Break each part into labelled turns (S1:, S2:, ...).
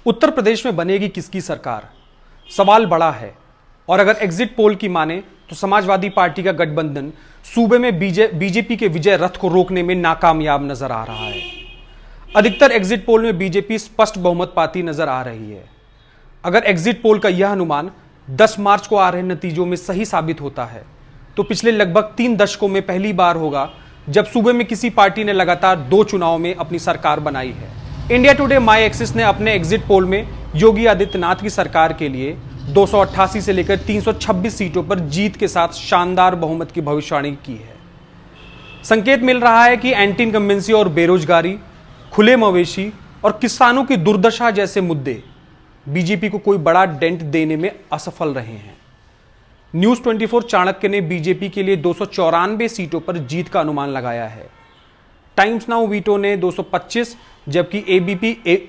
S1: उत्तर प्रदेश में बनेगी किसकी सरकार? सवाल बड़ा है और अगर एग्जिट पोल की माने तो समाजवादी पार्टी का गठबंधन सूबे में बीजेपी के विजय रथ को रोकने में नाकामयाब नजर आ रहा है। अधिकतर एग्जिट पोल में बीजेपी स्पष्ट बहुमत पाती नजर आ रही है। अगर एग्जिट पोल का यह अनुमान 10 मार्च को आ रहे नतीजों में सही साबित होता है तो पिछले लगभग 3 दशकों में पहली बार होगा जब सूबे में किसी पार्टी ने लगातार 2 चुनाव में अपनी सरकार बनाई है। इंडिया टुडे माई एक्सिस ने अपने एग्जिट पोल में योगी आदित्यनाथ की सरकार के लिए 288 से लेकर 326 सीटों पर जीत के साथ शानदार बहुमत की भविष्यवाणी की है। संकेत मिल रहा है कि एंटी इनकम्बेंसी और बेरोजगारी, खुले मवेशी और किसानों की दुर्दशा जैसे मुद्दे बीजेपी को कोई बड़ा डेंट देने में असफल रहे हैं। न्यूज 24 चाणक्य ने बीजेपी के लिए 294 सीटों पर जीत का अनुमान लगाया है। टाइम्स नाउ वीटो ने 225, जबकि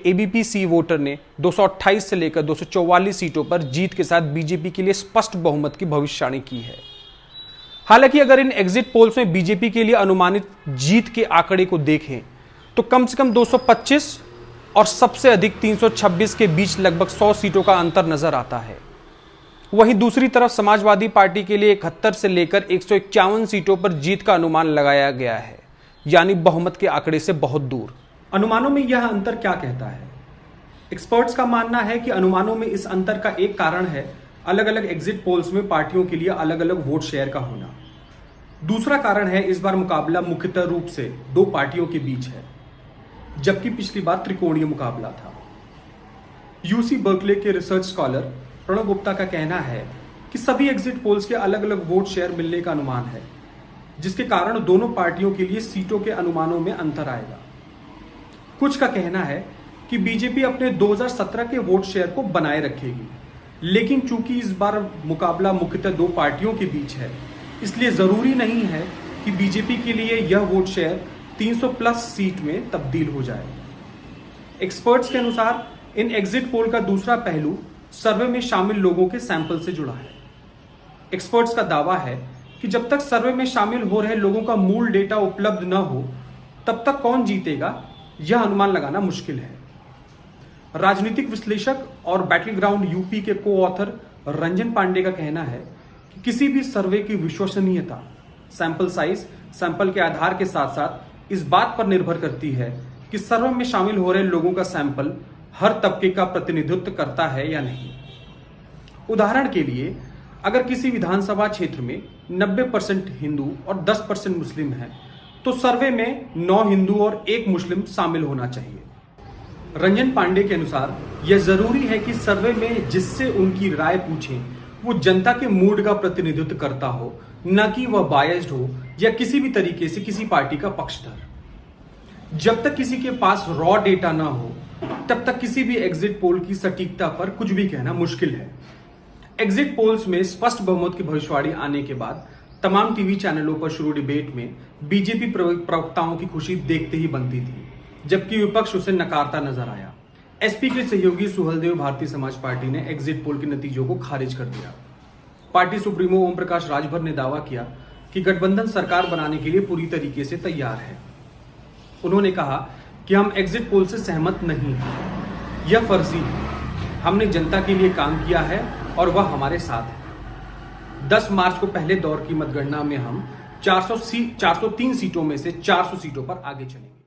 S1: एबीपी सी वोटर ने 228 से लेकर 244 सीटों पर जीत के साथ बीजेपी के लिए स्पष्ट बहुमत की भविष्यवाणी की है। हालांकि अगर इन एग्जिट पोल्स में बीजेपी के लिए अनुमानित जीत के आंकड़े को देखें तो कम से कम 225 और सबसे अधिक 326 के बीच लगभग 100 सीटों का अंतर नजर आता है। वहीं दूसरी तरफ समाजवादी पार्टी के लिए 71 से लेकर 151 सीटों पर जीत का अनुमान लगाया गया है, यानी बहुमत के आंकड़े से बहुत दूर। अनुमानों में यह अंतर क्या कहता है? एक्सपर्ट्स का मानना है कि अनुमानों में इस अंतर का एक कारण है अलग अलग एग्जिट पोल्स में पार्टियों के लिए अलग अलग वोट शेयर का होना। दूसरा कारण है इस बार मुकाबला मुख्यतः रूप से 2 पार्टियों के बीच है, जबकि पिछली बार त्रिकोणीय मुकाबला था। यूसी बर्कले के रिसर्च स्कॉलर प्रणव गुप्ता का कहना है कि सभी एग्जिट पोल्स के अलग अलग वोट शेयर मिलने का अनुमान है, जिसके कारण दोनों पार्टियों के लिए सीटों के अनुमानों में अंतर आएगा। कुछ का कहना है कि बीजेपी अपने 2017 के वोट शेयर को बनाए रखेगी, लेकिन चूंकि इस बार मुकाबला मुख्यतः 2 पार्टियों के बीच है, इसलिए जरूरी नहीं है कि बीजेपी के लिए यह वोट शेयर 300 प्लस सीट में तब्दील हो जाए। एक्सपर्ट्स के अनुसार इन एग्जिट पोल का दूसरा पहलू सर्वे में शामिल लोगों के सैंपल से जुड़ा है। एक्सपर्ट्स का दावा है कि जब तक सर्वे में शामिल हो रहे लोगों का मूल डेटा उपलब्ध न हो तब तक कौन जीतेगा यह अनुमान लगाना मुश्किल है। राजनीतिक विश्लेषक और बैटल ग्राउंड यूपी के को ऑथर रंजन पांडे का कहना है कि किसी भी सर्वे की विश्वसनीयता सैंपल साइज, सैंपल के आधार के साथ साथ इस बात पर निर्भर करती है कि सर्वे में शामिल हो रहे लोगों का सैंपल हर तबके का प्रतिनिधित्व करता है या नहीं। उदाहरण के लिए अगर किसी विधानसभा क्षेत्र में 90% हिंदू और 10% मुस्लिम है तो सर्वे में 9 हिंदू और 1 मुस्लिम शामिल होना चाहिए। रंजन पांडे के अनुसार यह जरूरी है कि सर्वे में जिससे उनकी राय पूछें वो जनता के मूड का प्रतिनिधित्व करता हो, न कि वह बायस्ड हो या किसी भी तरीके से किसी पार्टी का पक्षधर। जब तक किसी के पास रॉ डेटा ना हो तब तक किसी भी एग्जिट पोल की सटीकता पर कुछ भी कहना मुश्किल है। एग्जिट पोल्स में स्पष्ट बहुमत की भविष्यवाणी आने के बाद तमाम टीवी चैनलों पर शुरू डिबेट में बीजेपी प्रवक्ताओं की खुशी देखते ही बनती थी, जबकि विपक्ष उसे नकारता नजर आया। एसपी के सहयोगी सुहलदेव भारतीय समाज पार्टी ने एग्जिट पोल के नतीजों को खारिज कर दिया। पार्टी सुप्रीमो ओम प्रकाश राजभर ने दावा किया कि गठबंधन सरकार बनाने के लिए पूरी तरीके से तैयार है। उन्होंने कहा कि हम एग्जिट पोल से सहमत नहीं हैं, यह फर्जी है। हमने जनता के लिए काम किया है और वह हमारे साथ है। 10 मार्च को पहले दौर की मतगणना में हम 403 सीटों में से 400 सीटों पर आगे चलेंगे।